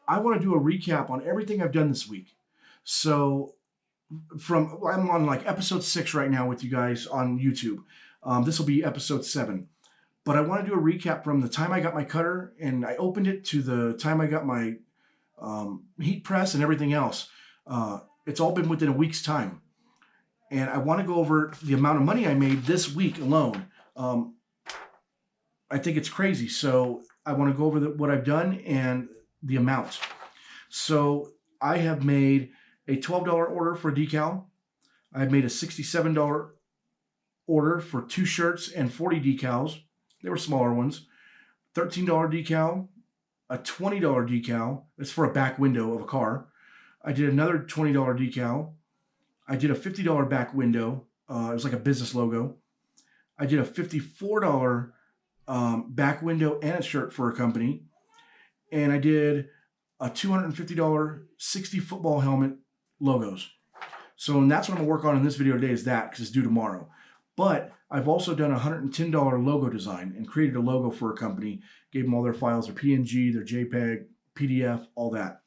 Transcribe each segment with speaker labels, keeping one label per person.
Speaker 1: I want to do a recap on everything I've done this week. So I'm on like episode 6 right now with you guys on YouTube. This will be episode 7. But I want to do a recap from the time I got my cutter and I opened it to the time I got my heat press and everything else. It's all been within a week's time. And I want to go over the amount of money I made this week alone. I think it's crazy. So I want to go over what I've done and the amounts. So I have made a $12 order for a decal. I've made a $67 order for 2 shirts and 40 decals. They were smaller ones. $13 decal, a $20 decal. That's for a back window of a car. I did another $20 decal. I did a $50 back window. It was like a business logo. I did a $54 back window and a shirt for a company. And I did a $250 60 football helmet logos. So and that's what I'm going to work on in this video today is that because it's due tomorrow. But I've also done a $110 logo design and created a logo for a company, gave them all their files, their PNG, their JPEG, PDF, all that.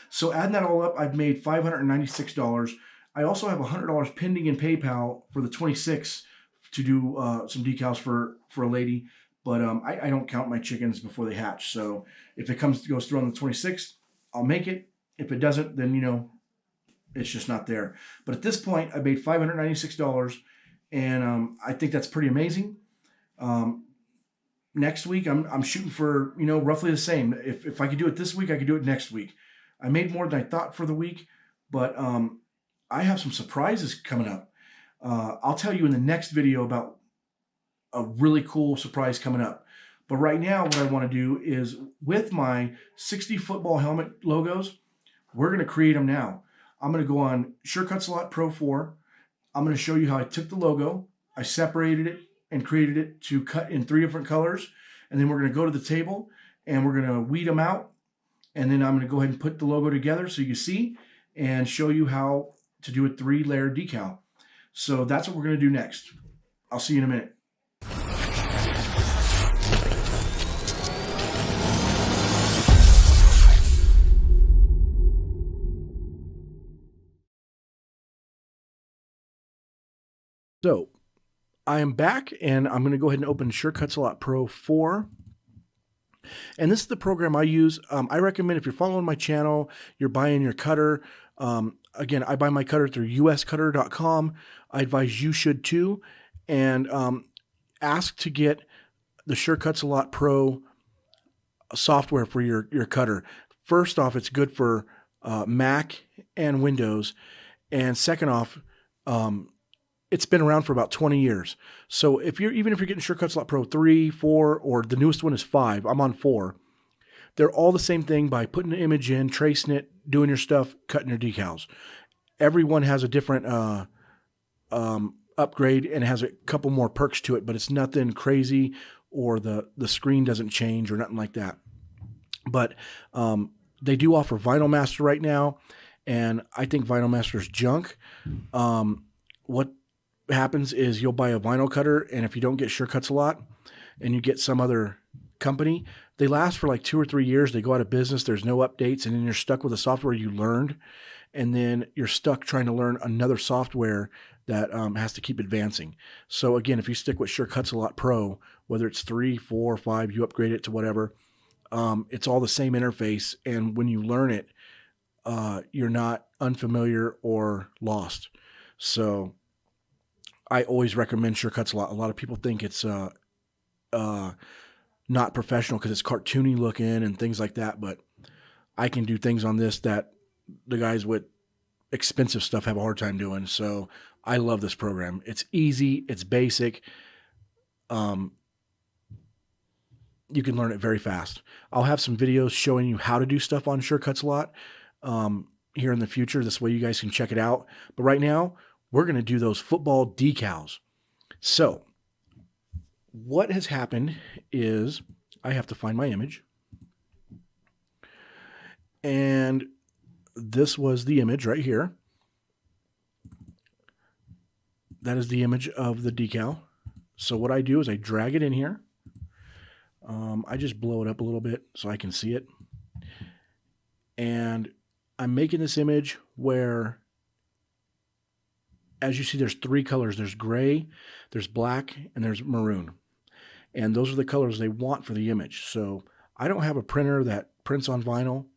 Speaker 1: So adding that all up, I've made $596. I also have $100 pending in PayPal for the 26th to do some decals for a lady. But I don't count my chickens before they hatch. So if it goes through on the 26th, I'll make it. If it doesn't, then, you know, it's just not there. But at this point, I made $596. And I think that's pretty amazing. Next week, I'm shooting for, you know, roughly the same. If I could do it this week, I could do it next week. I made more than I thought for the week, but I have some surprises coming up. I'll tell you in the next video about a really cool surprise coming up. But right now, what I want to do is with my 60 football helmet logos, we're going to create them now. I'm going to go on Sure Cuts a Lot Pro 4. I'm going to show you how I took the logo, I separated it and created it to cut in 3 different colors. And then we're going to go to the table and we're going to weed them out. And then I'm going to go ahead and put the logo together so you see and show you how to do a 3-layer decal. So that's what we're going to do next. I'll see you in a minute. So I am back and I'm going to go ahead and open Sure Cuts a Lot Pro 4. And this is the program I use. I recommend if you're following my channel, you're buying your cutter. Again, I buy my cutter through uscutter.com. I advise you should too. And ask to get the Sure Cuts a Lot Pro software for your cutter. First off, it's good for Mac and Windows. And second off, it's been around for about 20 years. So even if you're getting Sure Cuts a Lot Pro 3, 4, or the newest one is 5, I'm on 4. They're all the same thing by putting an image in, tracing it, doing your stuff, cutting your decals. Everyone has a different upgrade and has a couple more perks to it, but it's nothing crazy or the screen doesn't change or nothing like that. But they do offer Vinyl Master right now, and I think Vinyl Master is junk. What happens is you'll buy a vinyl cutter, and if you don't get Sure Cuts a Lot and you get some other company, they last for like 2 or 3 years. They go out of business. There's no updates, and then you're stuck with a software you learned, and then you're stuck trying to learn another software that has to keep advancing. So again, if you stick with Sure Cuts a Lot Pro, whether it's 3, 4, 5, you upgrade it to whatever, it's all the same interface, and when you learn it, you're not unfamiliar or lost. So I always recommend Sure Cuts a Lot. A lot of people think it's not professional because it's cartoony looking and things like that, but I can do things on this that the guys with expensive stuff have a hard time doing. So I love this program. It's easy. It's basic. You can learn it very fast. I'll have some videos showing you how to do stuff on Sure Cuts a Lot here in the future. This way you guys can check it out. But right now, we're going to do those football decals. So what has happened is I have to find my image. And this was the image right here. That is the image of the decal. So what I do is I drag it in here. I just blow it up a little bit so I can see it. And I'm making this image where, as you see, there's three colors. There's gray, there's black, and there's maroon. And those are the colors they want for the image. So I don't have a printer that prints on vinyl,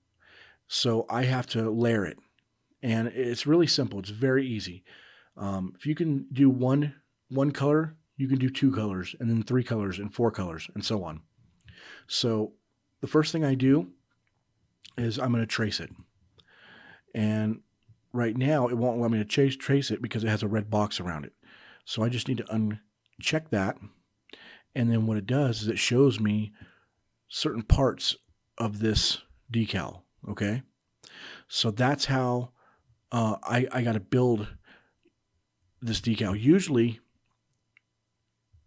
Speaker 1: so I have to layer it. And it's really simple. It's very easy. If you can do one color, you can do two colors, and then three colors, and four colors, and so on. So the first thing I do is I'm going to trace it. And right now, it won't let me to trace it because it has a red box around it. So I just need to uncheck that. And then what it does is it shows me certain parts of this decal. Okay. So that's how I got to build this decal. Usually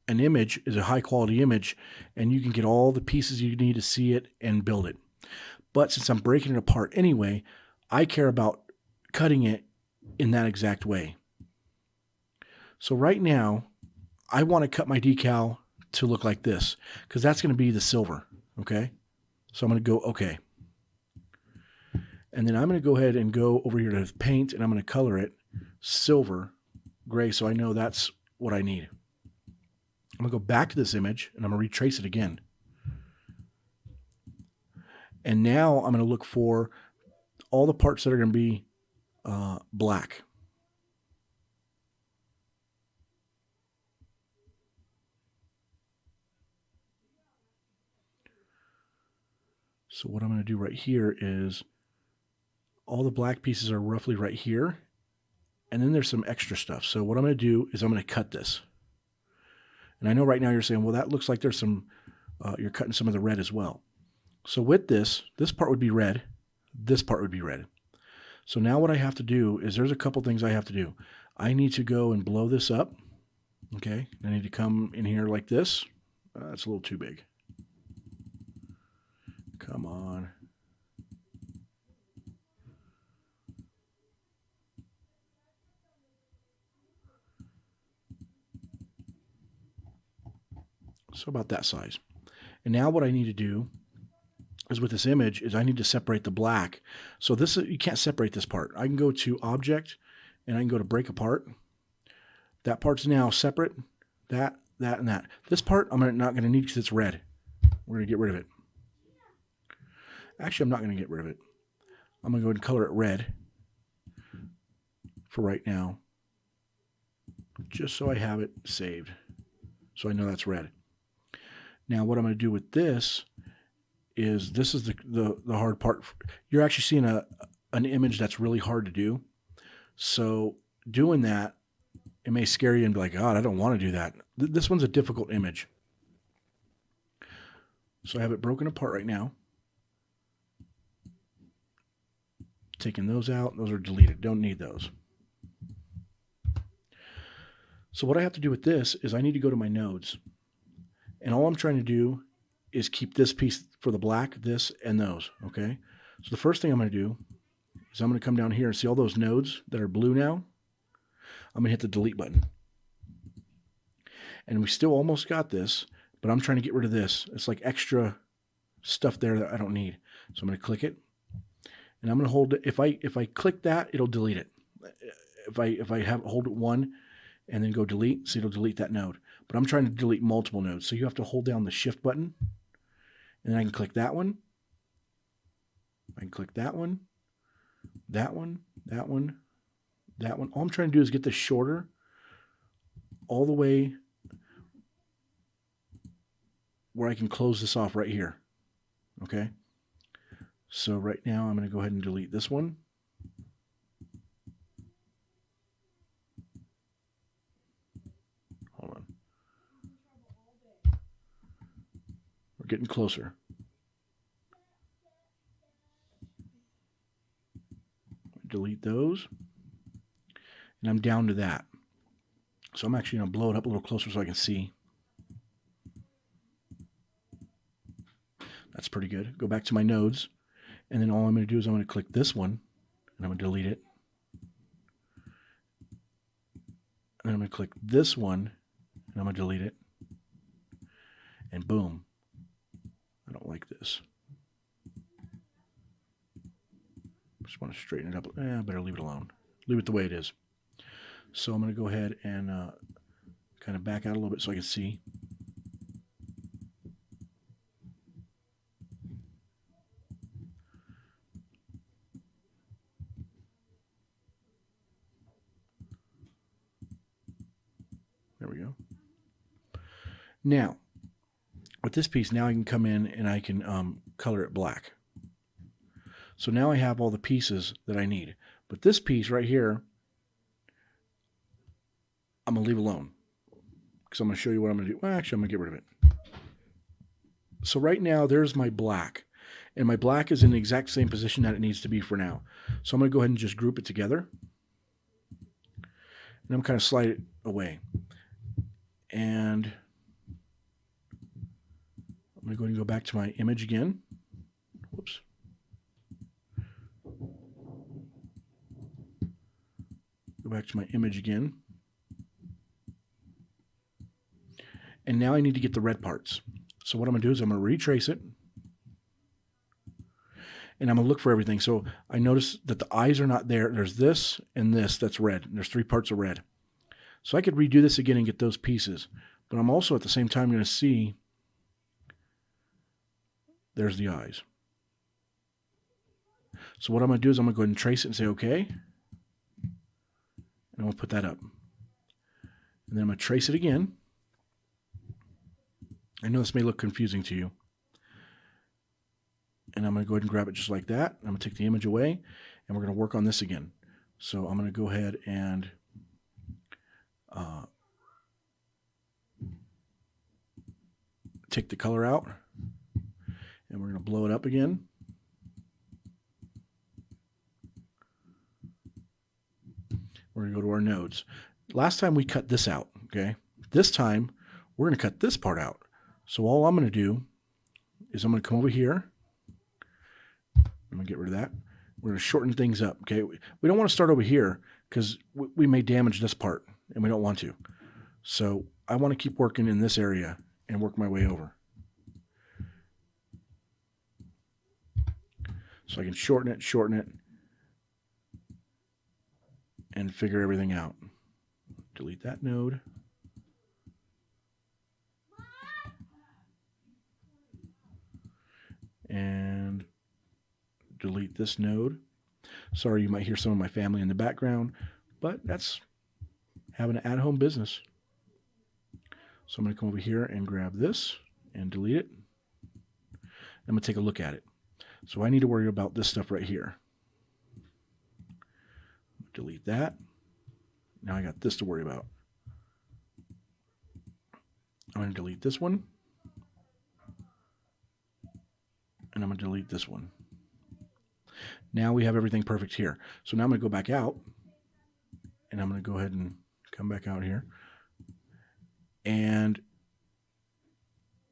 Speaker 1: an image is a high quality image and you can get all the pieces you need to see it and build it. But since I'm breaking it apart anyway, I care about cutting it in that exact way. So right now, I want to cut my decal to look like this because that's going to be the silver. Okay. So I'm going to go, okay. And then I'm going to go ahead and go over here to paint and I'm going to color it silver gray. So I know that's what I need. I'm going to go back to this image and I'm going to retrace it again. And now I'm going to look for all the parts that are going to be black. So what I'm going to do right here is all the black pieces are roughly right here. And then there's some extra stuff. So what I'm going to do is I'm going to cut this. And I know right now you're saying, well, that looks like there's some, you're cutting some of the red as well. So with this part would be red. This part would be red. So now what I have to do is there's a couple things I have to do. I need to go and blow this up. Okay. I need to come in here like this. That's a little too big. Come on. So about that size. And now what I need to do is with this image is I need to separate the black. So this, you can't separate this part. I can go to object and I can go to break apart. That part's now separate. That, and that. This part I'm not going to need because it's red. We're going to get rid of it. Actually, I'm not going to get rid of it. I'm going to go ahead and color it red for right now, just so I have it saved. So I know that's red. Now what I'm going to do with this is the hard part. You're actually seeing an image that's really hard to do. So doing that, it may scare you and be like, God, I don't want to do that. This one's a difficult image. So I have it broken apart right now. Taking those out. Those are deleted. Don't need those. So what I have to do with this is I need to go to my nodes. And all I'm trying to do is keep this piece for the black, this, and those, okay? So the first thing I'm going to do is I'm going to come down here and see all those nodes that are blue now. I'm going to hit the delete button. And we still almost got this, but I'm trying to get rid of this. It's like extra stuff there that I don't need. So I'm going to click it. And I'm going to hold it. If I click that, it'll delete it. If I hold it one and then go delete, so it'll delete that node. But I'm trying to delete multiple nodes. So you have to hold down the shift button. And then I can click that one. I can click that one, that one, that one, that one. All I'm trying to do is get this shorter all the way where I can close this off right here. Okay. So right now I'm going to go ahead and delete this one. Hold on. We're getting closer. Delete those. And I'm down to that. So I'm actually going to blow it up a little closer so I can see. That's pretty good. Go back to my nodes. And then all I'm going to do is I'm going to click this one. And I'm going to delete it. And then I'm going to click this one. And I'm going to delete it. And boom. I don't like this. Just want to straighten it up. I better leave it alone. Leave it the way it is. So I'm going to go ahead and kind of back out a little bit so I can see. There we go. Now, with this piece, now I can come in and I can color it black. So now I have all the pieces that I need. But this piece right here, I'm going to leave alone. Because I'm going to show you what I'm going to do. Well, actually, I'm going to get rid of it. So right now, there's my black. And my black is in the exact same position that it needs to be for now. So I'm going to go ahead and just group it together. And I'm kind of slide it away. And I'm going to go ahead and go back to my image again. Whoops. Go back to my image again. And now I need to get the red parts. So what I'm going to do is I'm going to retrace it. And I'm going to look for everything. So I notice that the eyes are not there. There's this and this that's red. And there's 3 parts of red. So I could redo this again and get those pieces. But I'm also at the same time going to see there's the eyes. So what I'm going to do is I'm going to go ahead and trace it and say okay. And I'm going to put that up. And then I'm going to trace it again. I know this may look confusing to you. And I'm going to go ahead and grab it just like that. I'm going to take the image away and we're going to work on this again. So I'm going to go ahead and take the color out, and we're going to blow it up again. We're going to go to our nodes. Last time we cut this out, okay? This time we're going to cut this part out. So all I'm going to do is I'm going to come over here. I'm going to get rid of that. We're going to shorten things up, okay? We don't want to start over here because we may damage this part, and we don't want to. So I want to keep working in this area and work my way over. So I can shorten it, and figure everything out. Delete that node. And delete this node. Sorry, you might hear some of my family in the background, but that's having an at-home business. So I'm going to come over here and grab this and delete it. I'm going to take a look at it. So I need to worry about this stuff right here. Delete that. Now I got this to worry about. I'm going to delete this one. And I'm going to delete this one. Now we have everything perfect here. So now I'm going to go back out. And I'm going to go ahead and come back out here. And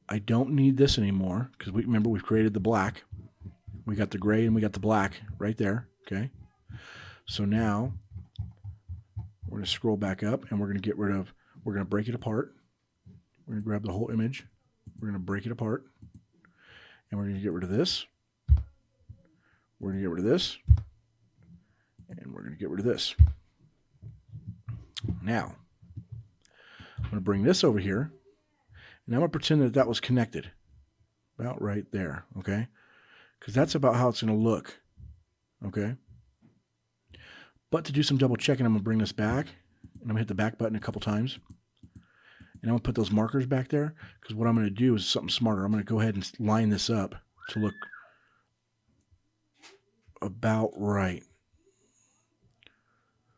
Speaker 1: I don't need this anymore because remember we've created the black. We got the gray and we got the black right there. Okay. So now we're going to scroll back up and we're going to get rid of, we're going to break it apart. We're going to grab the whole image. We're going to break it apart. And we're going to get rid of this. We're going to get rid of this. And we're going to get rid of this. Now, I'm going to bring this over here, and I'm going to pretend that that was connected, about right there, okay? Because that's about how it's going to look, okay? But to do some double checking, I'm going to bring this back, and I'm going to hit the back button a couple times, and I'm going to put those markers back there, because what I'm going to do is something smarter. I'm going to go ahead and line this up to look about right.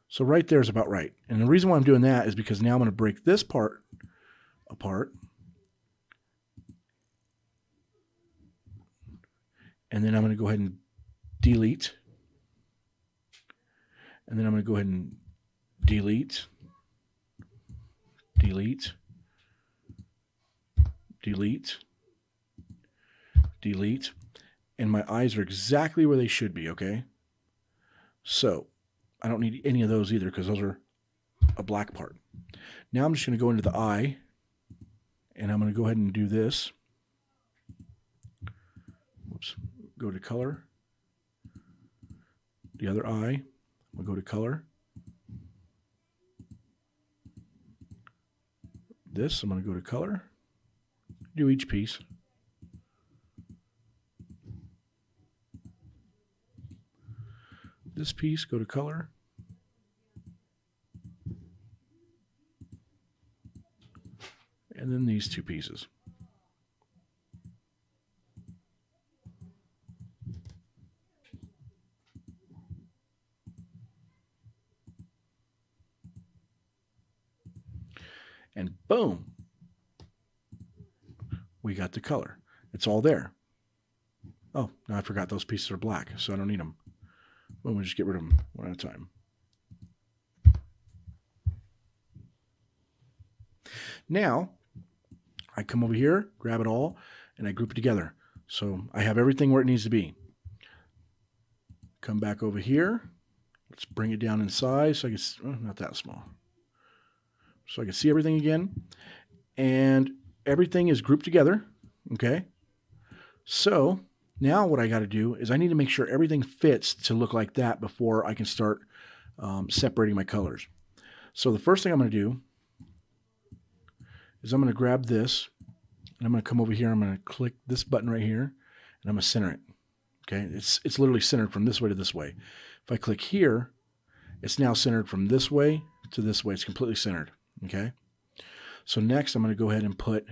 Speaker 1: So right there is about right. And the reason why I'm doing that is because now I'm going to break this part apart. And then I'm going to go ahead and delete. And then I'm going to go ahead and delete. Delete. Delete. Delete. And my eyes are exactly where they should be, okay? So I don't need any of those either because those are a black part. Now I'm just going to go into the eye and I'm going to go ahead and do this. Whoops. Go to color. the other eye. We'll go to color. This, I'm going to go to color. Do each piece. This piece, go to color. And then these two pieces. And boom, we got the color. It's all there. Oh, now I forgot those pieces are black, so I don't need them. We'll just get rid of them one at a time. Now, I come over here, grab it all, and I group it together. So I have everything where it needs to be. Come back over here. Let's bring it down in size so I can, not that small. So I can see everything again. And everything is grouped together. Okay. So now what I got to do is I need to make sure everything fits to look like that before I can start separating my colors. So the first thing I'm going to do is I'm going to grab this and I'm going to come over here. I'm going to click this button right here and I'm going to center it. Okay. It's literally centered from this way to this way. If I click here, it's now centered from this way to this way. It's completely centered. Okay. So next I'm going to go ahead and put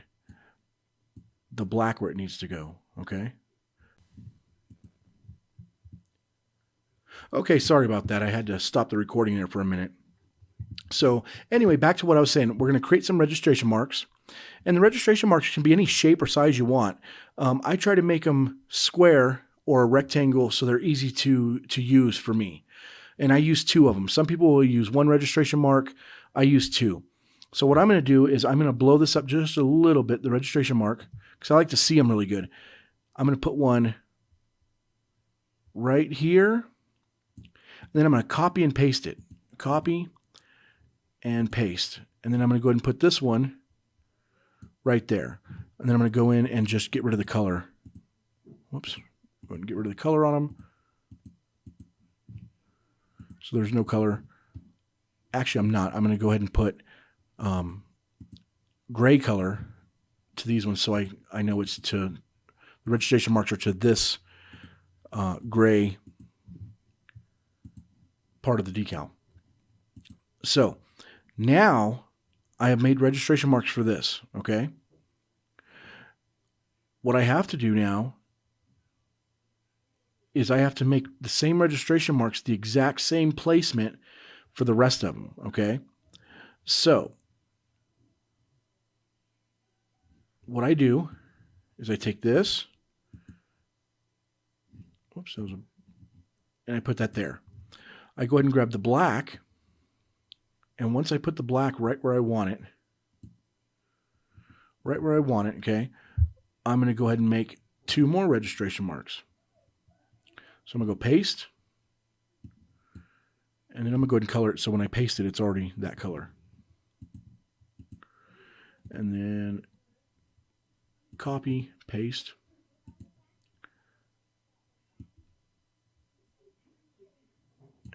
Speaker 1: the black where it needs to go. Okay. Okay, sorry about that. I had to stop the recording there for a minute. So anyway, back to what I was saying. We're going to create some registration marks. And the registration marks can be any shape or size you want. I try to make them square or rectangle so they're easy to use for me. And I use 2 of them. Some people will use 1 registration mark. I use 2. So what I'm going to do is I'm going to blow this up just a little bit, the registration mark, because I like to see them really good. I'm going to put one right here. And then I'm going to copy and paste it. Copy and paste. And then I'm going to go ahead and put this one right there. And then I'm going to go in and just get rid of the color. Whoops. Go ahead and get rid of the color on them. So there's no color. Actually, I'm not. I'm going to go ahead and put gray color to these ones so I know it's to, the registration marks are to this gray part of the decal. So now I have made registration marks for this. Okay. What I have to do now is I have to make the same registration marks, the exact same placement for the rest of them. Okay. So what I do is I take this, whoops, and I put that there. I go ahead and grab the black, and once I put the black right where I want it, okay, I'm going to go ahead and make 2 more registration marks. So I'm going to go paste, and then I'm going to go ahead and color it so when I paste it, it's already that color. And then copy, paste.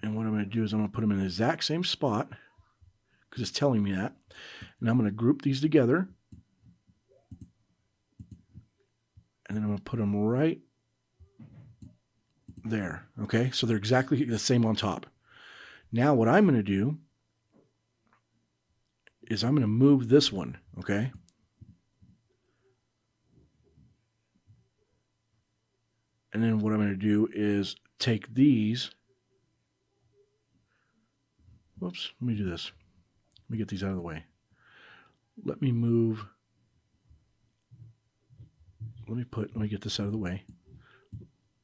Speaker 1: And what I'm going to do is I'm going to put them in the exact same spot because it's telling me that. And I'm going to group these together. And then I'm going to put them right there. Okay, so they're exactly the same on top. Now what I'm going to do is I'm going to move this one. Okay. And then what I'm going to do is take these. Whoops, let me do this. Let me get these out of the way. Let me get this out of the way.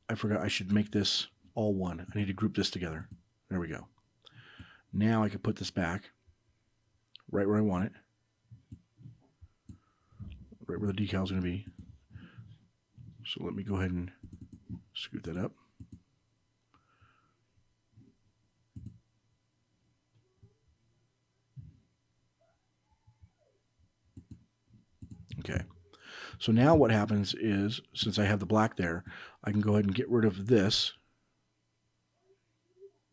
Speaker 1: I forgot I should make this all one. I need to group this together. There we go. Now I can put this back right where I want it. Right where the decal is going to be. So let me go ahead and scoot that up. Okay. So now what happens is, since I have the black there, I can go ahead and get rid of this.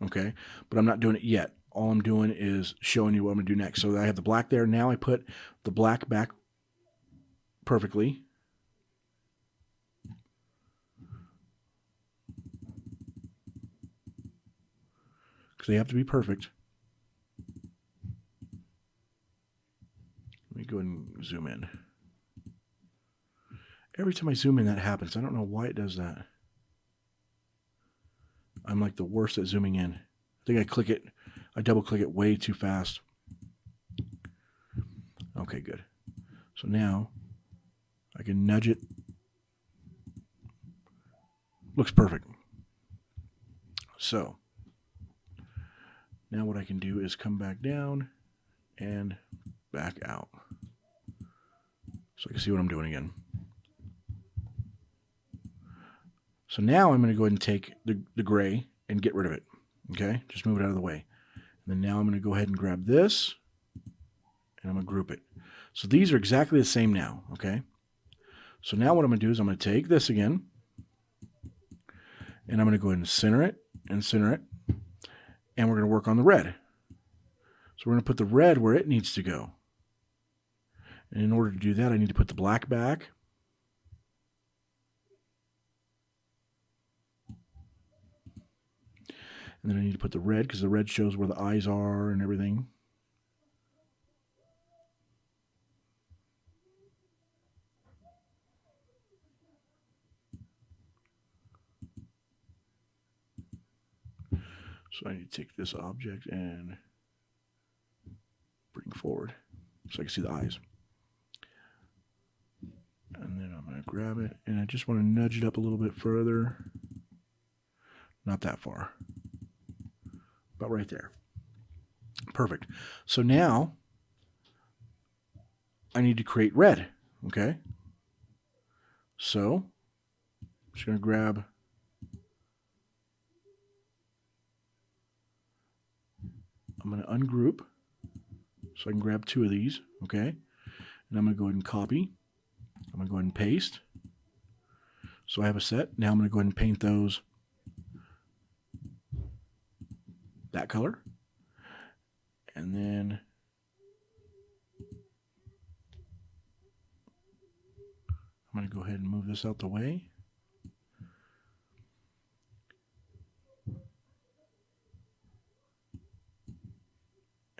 Speaker 1: okay? But I'm not doing it yet. All I'm doing is showing you what I'm going to do next. So I have the black there. Now I put the black back perfectly. Because they have to be perfect. Let me go ahead and zoom in. Every time I zoom in, that happens. I don't know why it does that. I'm like the worst at zooming in. I think I double click it way too fast. Okay, good. So now I can nudge it. Looks perfect. So now what I can do is come back down and back out. So I can see what I'm doing again. So now I'm going to go ahead and take the gray and get rid of it. Okay, just move it out of the way. And then now I'm going to go ahead and grab this and I'm going to group it. So these are exactly the same now. Okay, so now what I'm going to do is I'm going to take this again and I'm going to go ahead and center it and center it. And we're going to work on the red. So we're going to put the red where it needs to go. And in order to do that, I need to put the black back. And then I need to put the red because the red shows where the eyes are and everything. So I need to take this object and bring forward so I can see the eyes. And then I'm going to grab it and I just want to nudge it up a little bit further. Not that far. About right there. Perfect. So now I need to create red. Okay. So I'm just going to grab I'm going to ungroup so I can grab two of these. Okay. And I'm going to go ahead and copy. I'm going to go ahead and paste. So I have a set. Now I'm going to go ahead and paint those that color. And then I'm going to go ahead and move this out the way.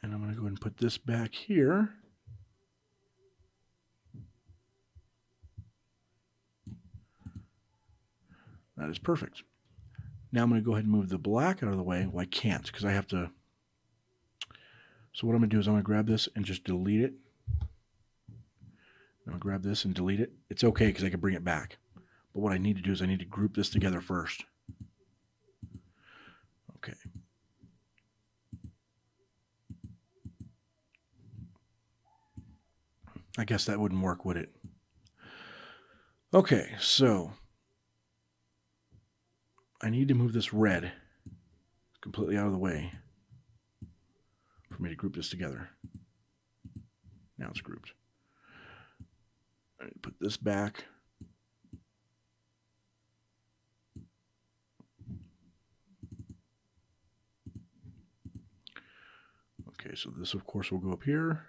Speaker 1: And I'm going to go ahead and put this back here. That is perfect. Now I'm going to go ahead and move the black out of the way. Well, I can't because I have to. So what I'm going to do is I'm going to grab this and just delete it. I'm going to grab this and delete it. It's okay because I can bring it back. But what I need to do is I need to group this together first. Okay. I guess that wouldn't work, would it? Okay, so I need to move this red completely out of the way for me to group this together. Now it's grouped. I need to put this back. Okay, so this of course will go up here.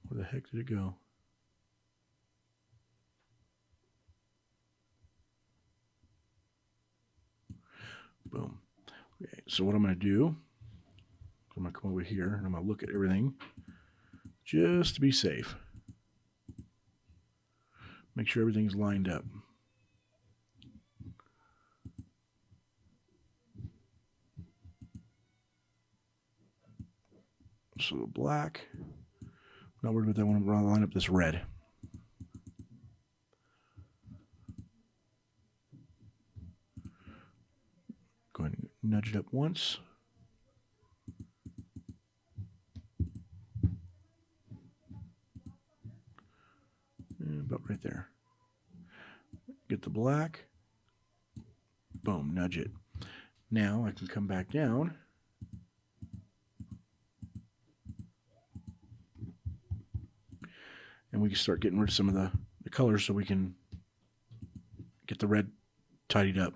Speaker 1: Where the heck did it go? Boom. Okay, so what I'm going to do, I'm going to come over here and I'm going to look at everything just to be safe. Make sure everything's lined up. So the black, not worried about that one, I'm going to line up this red. Go ahead and nudge it up once. And about right there. Get the black. Boom, nudge it. Now I can come back down. And we can start getting rid of some of the colors so we can get the red tidied up.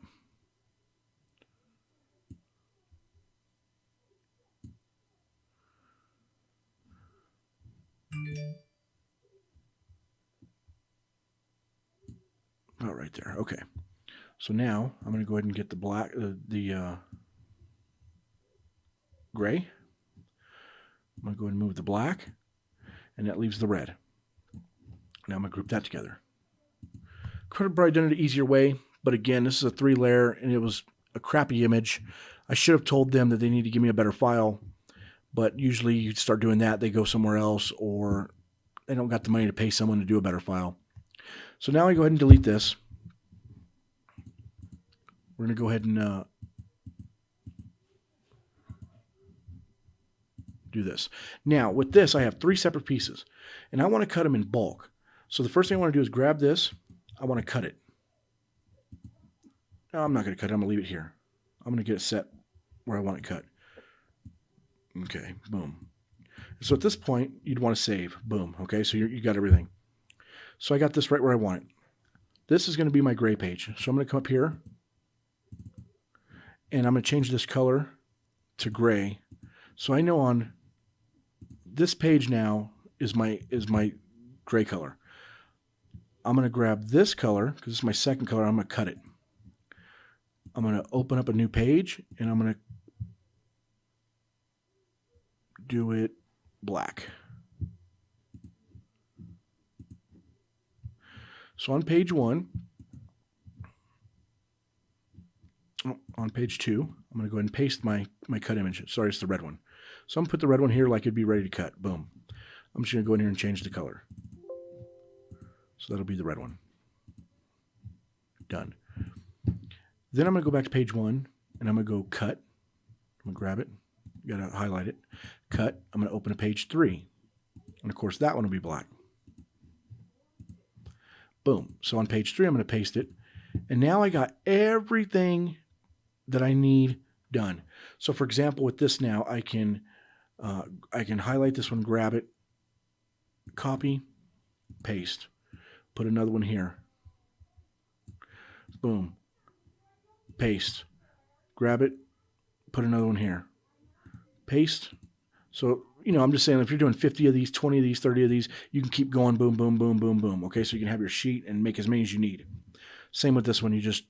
Speaker 1: Oh, right there. Okay. So now I'm going to go ahead and get the black, the gray. I'm going to go ahead and move the black, and that leaves the red. Now I'm going to group that together. Could have probably done it an easier way, but again, this is a 3-layer, and it was a crappy image. I should have told them that they need to give me a better file, but usually you start doing that, they go somewhere else, or they don't got the money to pay someone to do a better file. So now I go ahead and delete this. We're going to go ahead and do this. Now, with this, I have 3 separate pieces, and I want to cut them in bulk. So the first thing I want to do is grab this. I want to cut it. No, I'm not going to cut it. I'm going to leave it here. I'm going to get it set where I want it cut. Okay, boom. So at this point, you'd want to save. Boom. Okay, so you got everything. So I got this right where I want it. This is going to be my gray page. So I'm going to come up here, and I'm going to change this color to gray. So I know on this page now is my gray color. I'm going to grab this color, because this is my second color. I'm going to cut it. I'm going to open up a new page, and I'm going to do it black. So on page 1, on page 2, I'm going to go ahead and paste my cut image. Sorry, it's the red one. So I'm going to put the red one here like it'd be ready to cut. Boom. I'm just going to go in here and change the color. So that'll be the red one. Done. Then I'm going to go back to page 1, and I'm going to go cut. I'm going to grab it. You got to highlight it. Cut. I'm going to open a page 3. And of course, that one will be black. Boom. So on page 3, I'm going to paste it. And now I got everything that I need done. So for example, with this now, I can highlight this one, grab it, copy, paste, put another one here. Boom. Paste. Grab it, put another one here. Paste. So, I'm just saying if you're doing 50 of these, 20 of these, 30 of these, you can keep going, boom, boom, boom, boom, boom. Okay, so you can have your sheet and make as many as you need. Same with this one. You just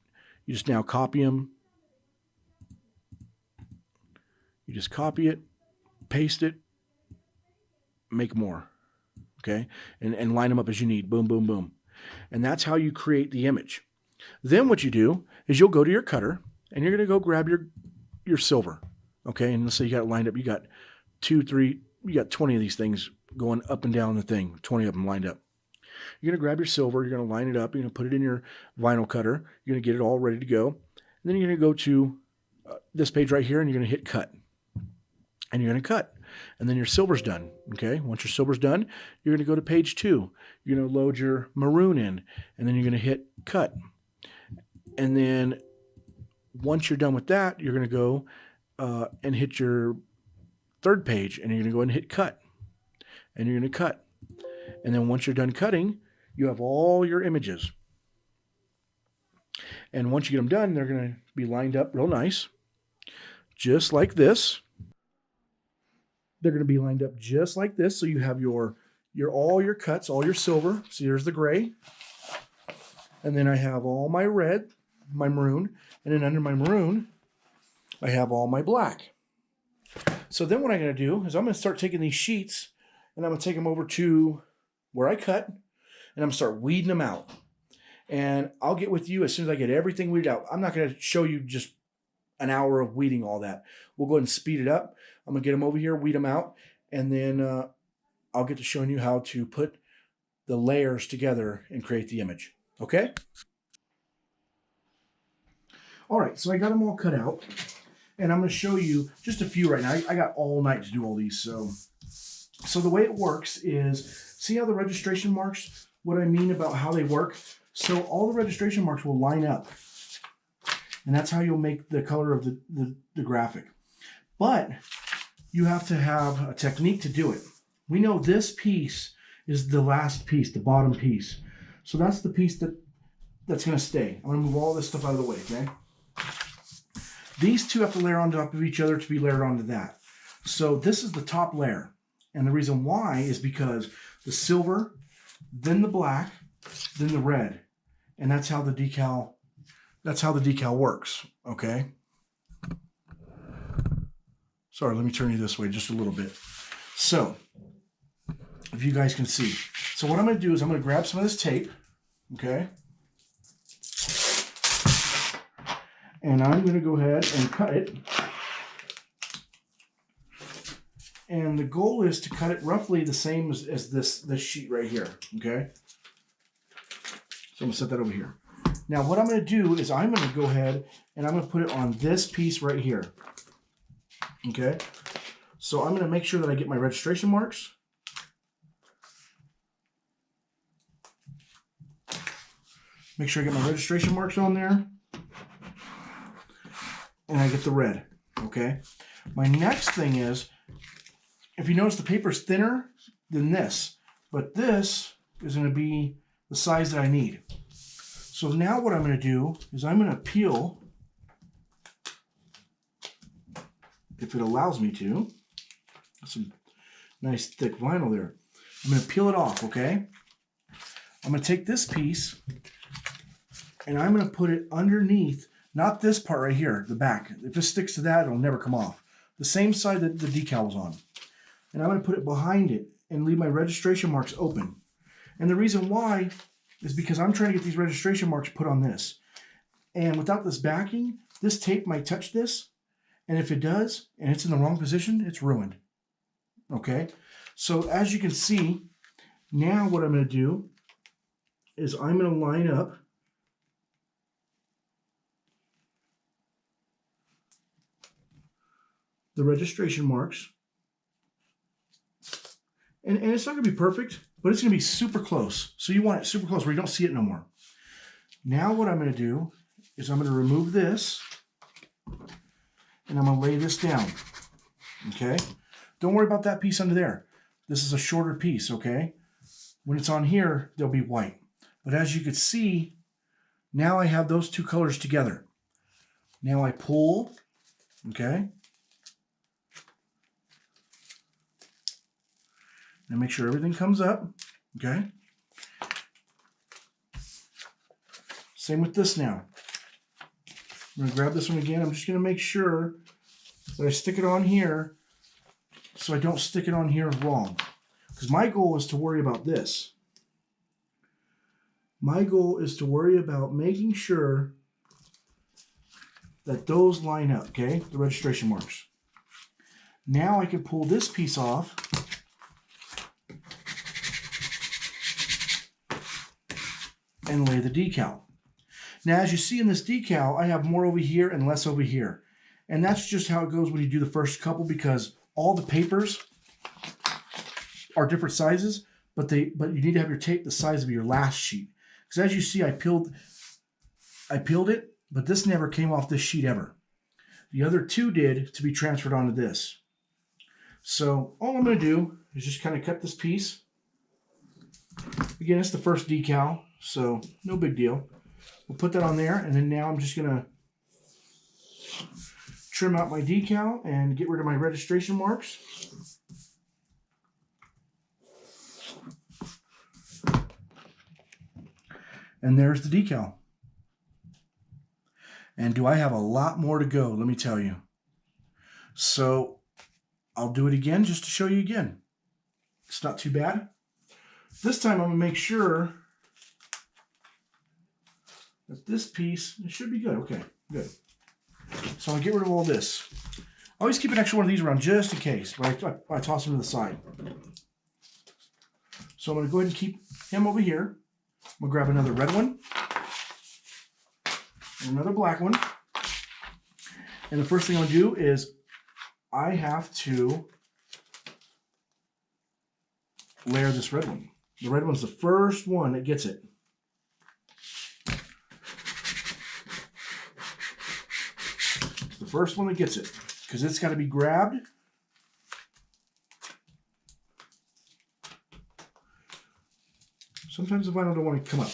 Speaker 1: now copy them. You just copy it, paste it, make more. Okay, and line them up as you need. Boom, boom, boom. And that's how you create the image. Then what you do is you'll go to your cutter, and you're going to go grab your silver. Okay, and let's say you got it lined up. You got 2, 3, you got 20 of these things going up and down the thing, 20 of them lined up. You're going to grab your silver, you're going to line it up, you're going to put it in your vinyl cutter, you're going to get it all ready to go. And then you're going to go to this page right here, and you're going to hit cut. And you're going to cut. And then your silver's done. Okay, once your silver's done, you're going to go to page 2. You're going to load your maroon in, and then you're going to hit cut. And then once you're done with that, you're going to go and hit your third page, and you're going to go and hit cut. And you're going to cut. And then once you're done cutting, you have all your images. And once you get them done, they're going to be lined up real nice, just like this. They're going to be lined up just like this. So you have all your cuts, all your silver. So here's the gray. And then I have all my red, my maroon. And then under my maroon, I have all my black. So then what I'm going to do is I'm going to start taking these sheets, and I'm going to take them over to where I cut, and I'm going to start weeding them out. And I'll get with you as soon as I get everything weeded out. I'm not going to show you just an hour of weeding all that. We'll go ahead and speed it up. I'm going to get them over here, weed them out, and then I'll get to showing you how to put the layers together and create the image. Okay? All right, so I got them all cut out, and I'm going to show you just a few right now. I got all night to do all these. So the way it works is, see how the registration marks, what I mean about how they work? So all the registration marks will line up, and that's how you'll make the color of the graphic. But you have to have a technique to do it. We know this piece is the last piece, the bottom piece. So that's the piece that that's going to stay. I'm going to move all this stuff out of the way, okay? These two have to layer on top of each other to be layered onto that. So this is the top layer. And the reason why is because the silver, then the black, then the red. And that's how the decal works, okay? Sorry, let me turn you this way just a little bit. So, if you guys can see. So what I'm going to do is I'm going to grab some of this tape, okay? And I'm going to go ahead and cut it. And the goal is to cut it roughly the same as this sheet right here, okay? So I'm going to set that over here. Now what I'm going to do is I'm going to go ahead and I'm going to put it on this piece right here, okay? So I'm going to make sure that I get my registration marks. Make sure I get my registration marks on there. And I get the red, okay? My next thing is, if you notice the paper is thinner than this, but this is going to be the size that I need. So now what I'm going to do is I'm going to peel, if it allows me to, some nice thick vinyl there. I'm going to peel it off, okay? I'm going to take this piece and I'm going to put it underneath, not this part right here, the back. If this sticks to that, it'll never come off. The same side that the decal was on. And I'm going to put it behind it and leave my registration marks open. And the reason why is because I'm trying to get these registration marks put on this. And without this backing, this tape might touch this. And if it does, and it's in the wrong position, it's ruined. Okay? So as you can see, now what I'm going to do is I'm going to line up the registration marks. And it's not going to be perfect, but it's going to be super close. So you want it super close where you don't see it no more. Now what I'm going to do is I'm going to remove this and I'm going to lay this down. Okay? Don't worry about that piece under there. This is a shorter piece, okay? When it's on here, they'll be white. But as you can see, now I have those two colors together. Now I pull, okay? And make sure everything comes up, okay? Same with this now. I'm going to grab this one again. I'm just going to make sure that I stick it on here so I don't stick it on here wrong. Because my goal is to worry about this. My goal is to worry about making sure that those line up, okay? The registration marks. Now I can pull this piece off and lay the decal. Now, as you see in this decal, I have more over here and less over here. And that's just how it goes when you do the first couple, because all the papers are different sizes, but you need to have your tape the size of your last sheet. Because as you see, I peeled it, but this never came off this sheet ever. The other two did to be transferred onto this. So all I'm going to do is just kind of cut this piece. Again, it's the first decal, so no big deal. We'll put that on there, and then now I'm just going to trim out my decal and get rid of my registration marks. And there's the decal. And do I have a lot more to go, let me tell you. So I'll do it again just to show you again. It's not too bad. This time I'm going to make sure that this piece, it should be good. Okay, good. So I'll get rid of all this. I always keep an extra one of these around just in case, but I toss them to the side. So I'm going to go ahead and keep him over here. I'm going to grab another red one and another black one. And the first thing I'm going to do is I have to layer this red one. The red one's the first one that gets it. It's the first one that gets it because it's got to be grabbed. Sometimes the vinyl don't want to come up.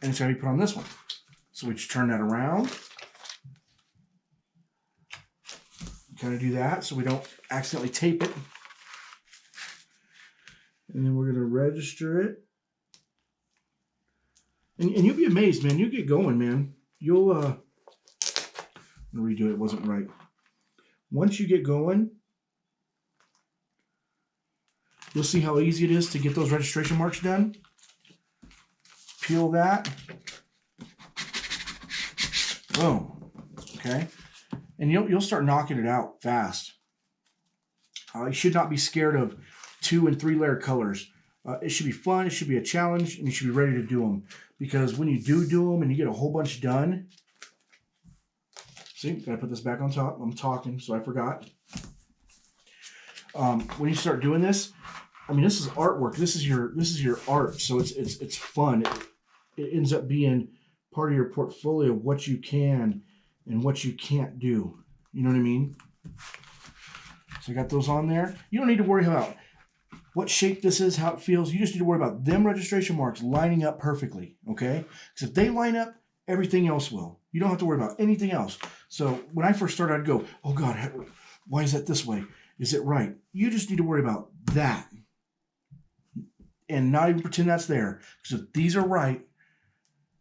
Speaker 1: and it's going to be put on this one. So we just turn that around. Kind of do that so we don't accidentally tape it. And then we're going to register it. And you'll be amazed, man. You get going, man. You'll, I'm going to redo it. It wasn't right. Once you get going, you'll see how easy it is to get those registration marks done. Peel that. Boom. Okay. And you'll start knocking it out fast. You should not be scared of 2 and 3 layer colors. It should be fun. It should be a challenge, and you should be ready to do them. Because when you do them and you get a whole bunch done, see, gotta put this back on top. I'm talking, so I forgot. When you start doing this, I mean, this is artwork. This is your art, so it's fun. It ends up being part of your portfolio of what you can and what you can't do. You know what I mean? So I got those on there. You don't need to worry about what shape this is, how it feels. You just need to worry about them registration marks lining up perfectly, okay? Because if they line up, everything else will. You don't have to worry about anything else. So when I first started, I'd go, oh God, why is that this way? Is it right? You just need to worry about that and not even pretend that's there. Because if these are right,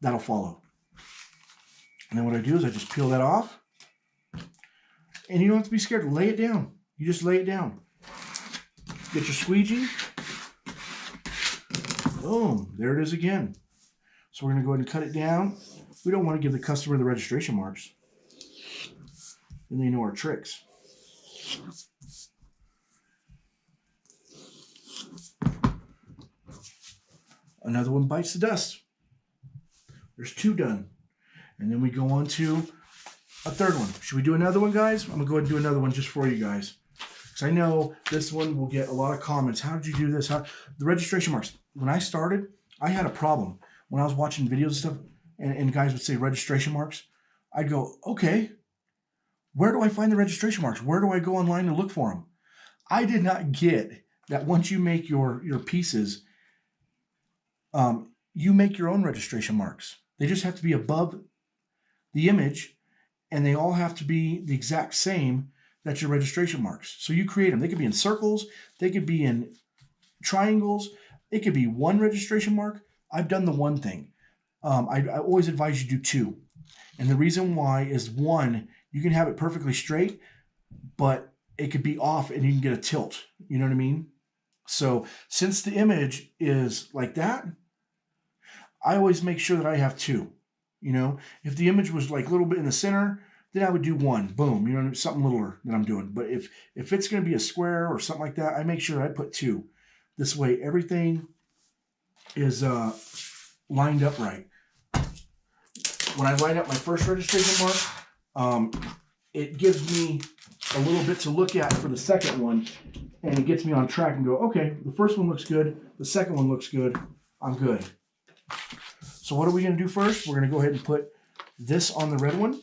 Speaker 1: that'll follow. And then what I do is I just peel that off. And you don't have to be scared. Lay it down. You just lay it down. Get your squeegee. Boom. There it is again. So we're going to go ahead and cut it down. We don't want to give the customer the registration marks. Then they know our tricks. Another one bites the dust. There's 2 done. And then we go on to a 3rd one. Should we do another one, guys? I'm going to go ahead and do another one just for you guys. Because I know this one will get a lot of comments. How did you do this? The registration marks. When I started, I had a problem. When I was watching videos and stuff, and guys would say registration marks, I'd go, okay, where do I find the registration marks? Where do I go online to look for them? I did not get that once you make your pieces, you make your own registration marks. They just have to be above the image, and they all have to be the exact same. That's your registration marks. So you create them. They could be in circles. They could be in triangles. It could be 1 registration mark. I've done the 1 thing. I always advise you do 2. And the reason why is 1, you can have it perfectly straight, but it could be off and you can get a tilt. You know what I mean? So since the image is like that, I always make sure that I have 2. You know, if the image was like a little bit in the center, then I would do 1. Boom. You know, something littler that I'm doing. But if it's going to be a square or something like that, I make sure I put 2. This way, everything is lined up right. When I line up my first registration mark, it gives me a little bit to look at for the second one, and it gets me on track and go, okay, the first one looks good, the second one looks good, I'm good. So what are we going to do first? We're going to go ahead and put this on the red one.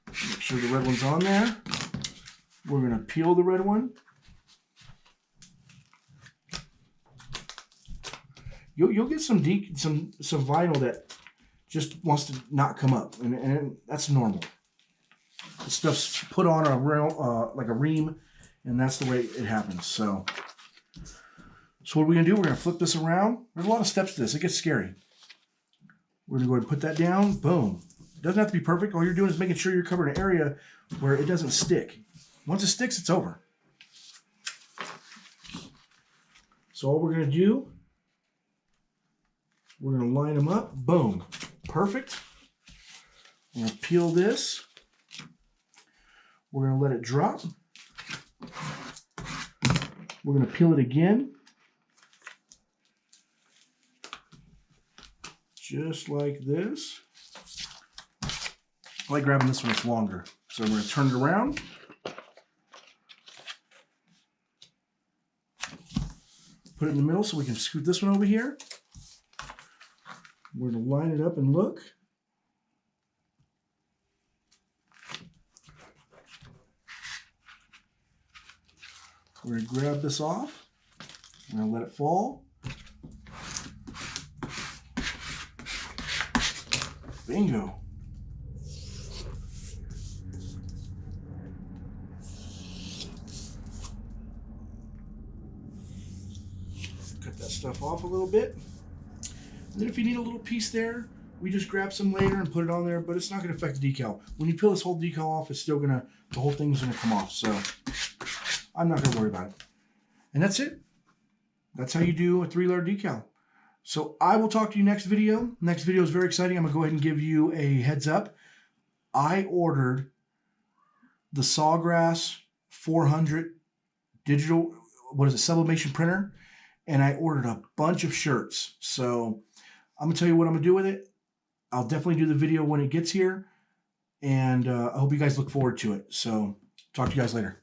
Speaker 1: Make sure the red one's on there. We're going to peel the red one. You'll get some vinyl that just wants to not come up, and that's normal. The stuff's put on like a ream, and that's the way it happens. So what are we gonna do? We're gonna flip this around. There's a lot of steps to this. It gets scary. We're gonna go ahead and put that down. Boom. It doesn't have to be perfect. All you're doing is making sure you're covering an area where it doesn't stick. Once it sticks, it's over. So all we're gonna do, we're going to line them up. Boom. Perfect. I'm going to peel this. We're going to let it drop. We're going to peel it again. Just like this. I like grabbing this one, it's longer. So I'm going to turn it around. Put it in the middle so we can scoot this one over here. We're going to line it up and look. We're going to grab this off. I'm going to let it fall. Bingo. Cut that stuff off a little bit. And then if you need a little piece there, we just grab some later and put it on there, but it's not going to affect the decal. When you peel this whole decal off, it's still going to, the whole thing's going to come off. So I'm not going to worry about it. And that's it. That's how you do a 3-layer decal. So I will talk to you next video. Next video is very exciting. I'm going to go ahead and give you a heads up. I ordered the Sawgrass 400 digital, sublimation printer, and I ordered a bunch of shirts. So I'm going to tell you what I'm going to do with it. I'll definitely do the video when it gets here, and I hope you guys look forward to it. So talk to you guys later.